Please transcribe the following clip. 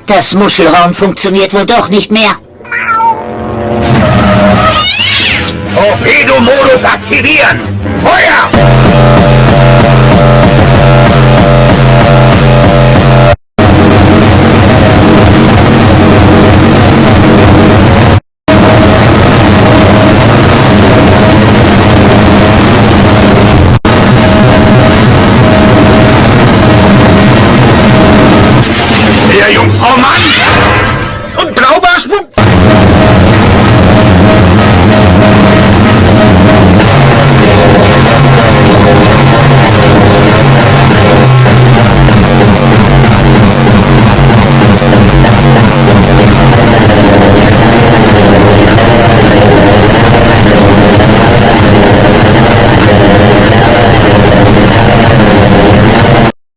Das Muschelhorn funktioniert wohl doch nicht mehr. Torpedomodus aktivieren! Feuer! Der Jungfrau Mann!